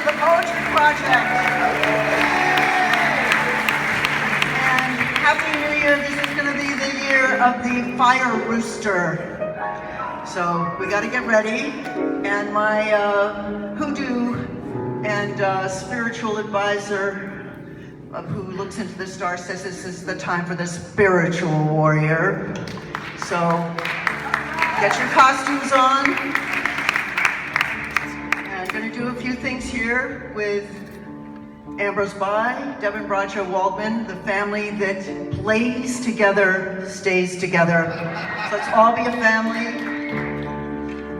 of the Poetry Project. And Happy New Year. This is going to be the year of the fire rooster. So we got to get ready. And my hoodoo and spiritual advisor who looks into the stars says this is the time for the spiritual warrior. So get your costumes on. And I'm going to do a few things here with Ambrose Bye, Devin Bradshaw Waldman, the family that plays together, stays together. So let's all be a family.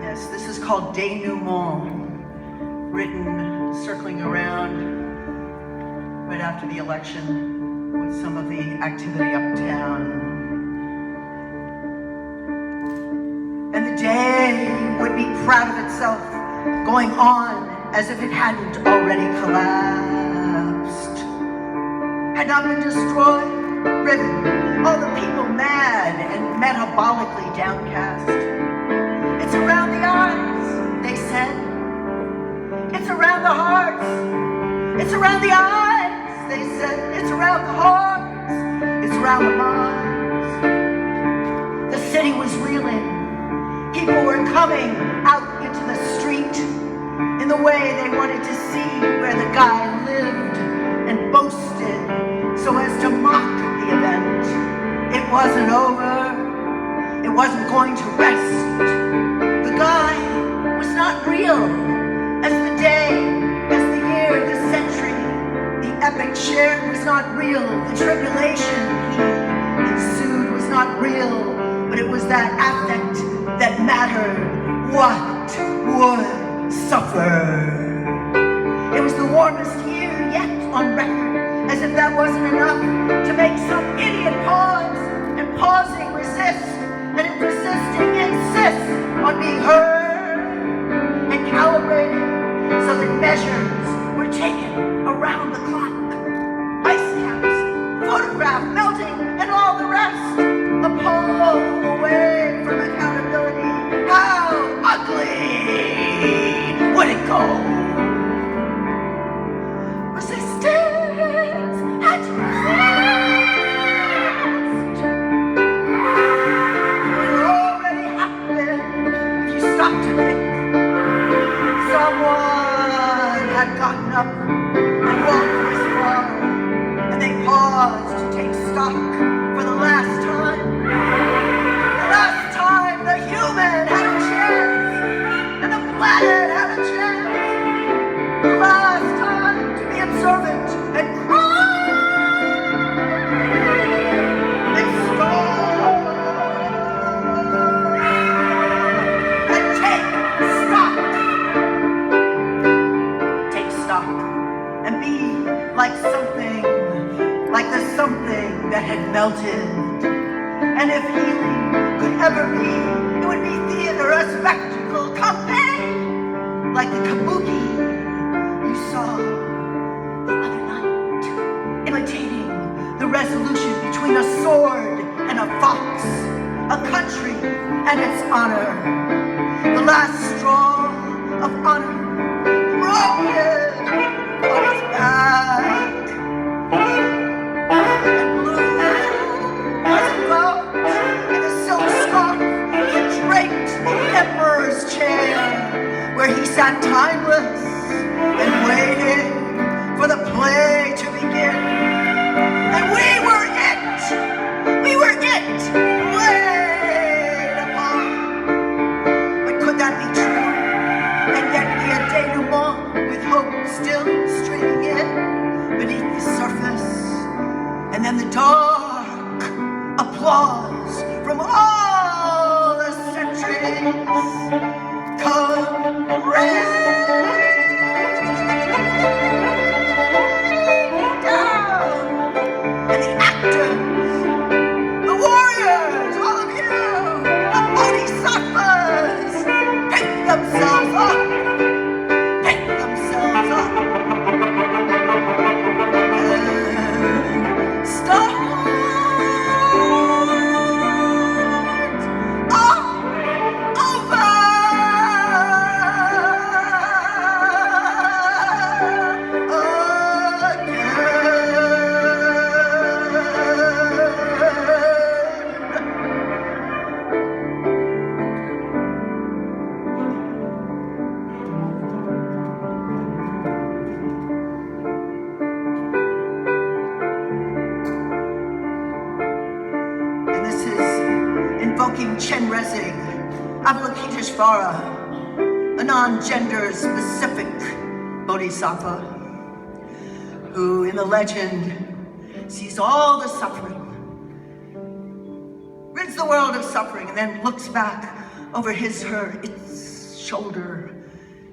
Yes, this is called Denouement, written circling around right after the election with some of the activity uptown. And the day would be proud of itself, going on as if it hadn't already collapsed, had not been destroyed, riven, all the people mad and metabolically downcast. It's around the eyes, they said. It's around the hearts. It's around the eyes, they said. It's around the hearts. It's around the minds. The city was reeling. People were coming out into the street in the way they wanted to see where the guy lived and boasted so as to mock the event. It wasn't over. It wasn't going to rest. The guy was not real as the day, as the year, the century, the epic shared was not real. The tribulation he ensued was not real, but it was that affect that mattered. What would suffer? It was the warmest year yet on record, as if that wasn't enough to make some idiot pause, and pausing resist, and in persisting insist on being heard and calibrated so that measures were taken around the clock. Ice caps, photograph melting, and all the rest. A pole away from accountability. How ugly would it go? Resistance had to resist. It already happened if you stop to think. Someone had gotten up and walked this far, and they paused to take stock for the last time. The last time the human had a chance, and the planet had a chance. The last time to be observant and cry and scold and take stock. Take stock and be like something, like the something that had melted. And if healing could ever be, it would be theater, a spectacle, campaign, like the kabuki you saw the other night, imitating the resolution between a sword and a fox, a country and its honor, the last straw of honor, broken on its back. Where he sat timeless and waited for the play to begin. And we were it! We were it! Played upon. But could that be true? And yet be a denouement with hope still streaming in beneath the surface. And then the dark applause from all the centuries. Come rain down, and the actors, the warriors, all of you, the bodhisattvas, pick themselves up, pick themselves up, and start Avalokiteshvara, a non-gender specific bodhisattva, who in the legend sees all the suffering, rids the world of suffering, and then looks back over its shoulder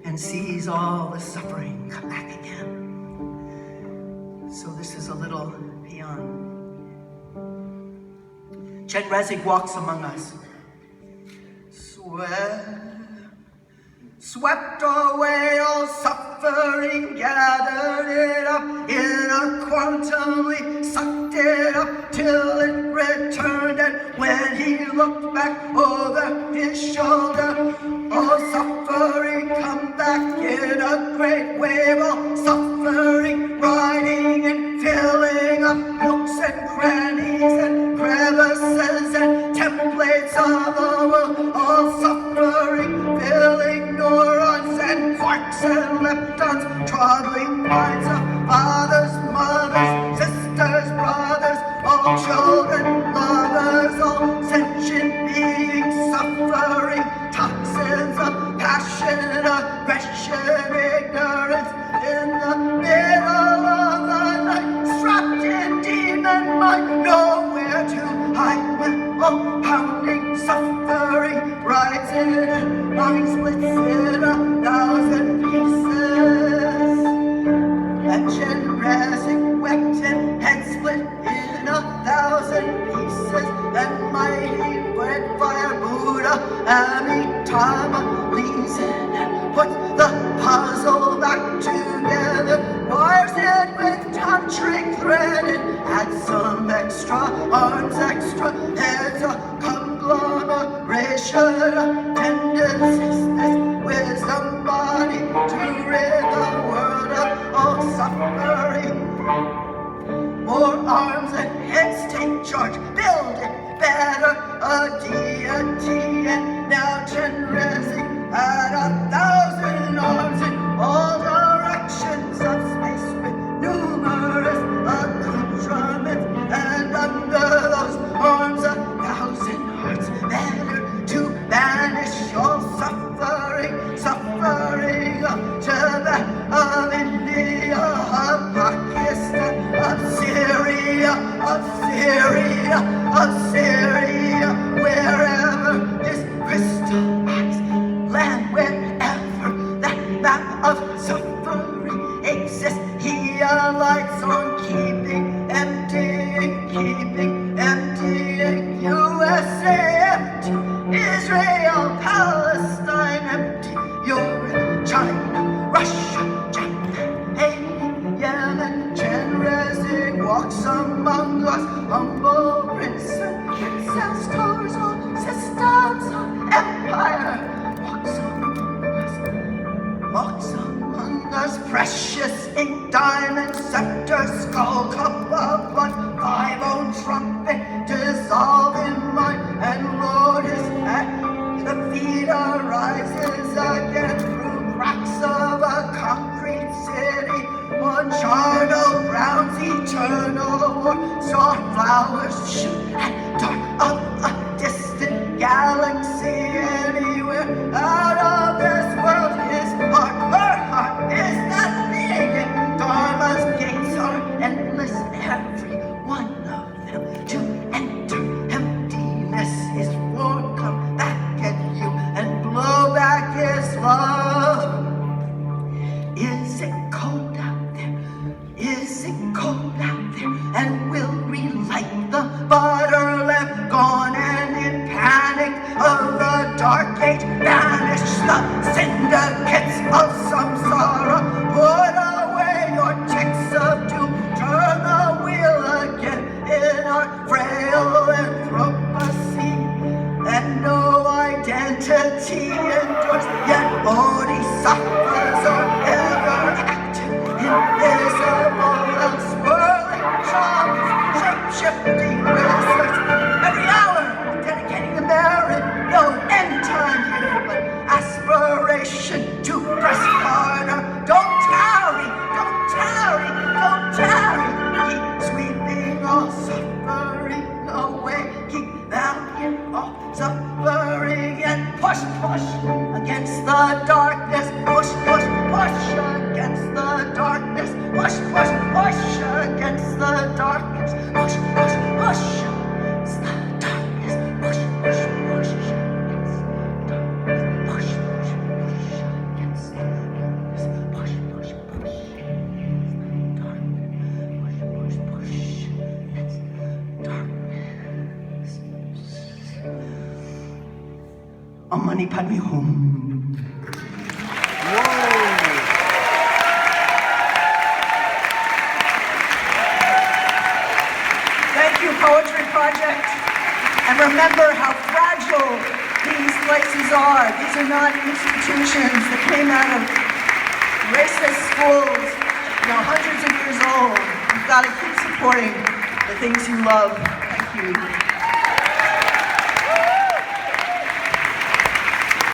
and sees all the suffering come back again. So this is a little peon. Chenrezig walks among us. Swept away all suffering, gathered it up in a quantum leap, sucked it up till it returned, and when he looked back over his shoulder, all suffering come back in a great wave, all suffering riding and filling up nooks and crannies and crevices and templates of the world, all suffering filling neurons and quarks and leptons, troubling minds of fathers, mothers, sisters, brothers, all children, lovers, all sentient beings, suffering, toxins of passion, aggression, ignorance, in the middle of the night, strapped in demon mind, nowhere to hide when all pounding suffering rides in, mind splits in 1,000 pieces. Legend resin wept and head split in 1,000 pieces, and mighty red fire Buddha Amitabha leans in and puts the puzzle back together, wires it with tantric thread and adds some extra arms, extra heads, a conglomeration of tendencies, this wisdom body to rid the world of all suffering. More arms and heads take charge, build it better, a deity, and now Chenrezig had 1,000 arms in all directions of space with numerous accoutrements, and under those arms 1,000 hearts, better to banish all suffering, suffering of Tibet, of India, of Pakistan, of Syria, of Syria, of Syria, wherever is crystallized land, wherever that map of suffering exists, he alights on keeping emptying USA empty, Israel, Palestine empty, Europe, China, Russia, Japan, Haiti, Yemen, Chenrezig walks among us, humble prince and princess, tours on systems of empire, walks among us, precious ink, diamond, scepter, skull, cup of blood, 5-0 trumpet, dissolve in mine, and Lord is at the feet arises again through cracks of a concrete city, on charnel grounds eternal war, star flowers shoot at dark of a distant galaxy, anywhere out of this world, his heart, her heart is that being, Dharma's gates are endless, every one of them to enter, emptiness is for, come back at you and blow back his love. Is it cold out there? Is it cold out there? And we'll relight the butter lamp, gone and in panic of the dark age, banish the syndicates of samsara, put away your checks of doom, turn the wheel again in our frail anthropocene, and no identity endures, yet bodhisattvas are ever active, invisible and swirling charms, shape-shifting wizards, every hour dedicating the merit, no end time here, but aspiration to press harder. Amani Padme Hum. Thank you, Poetry Project. And remember how fragile these places are. These are not institutions that came out of racist schools, hundreds of years old. You've got to keep supporting the things you love. Thank you.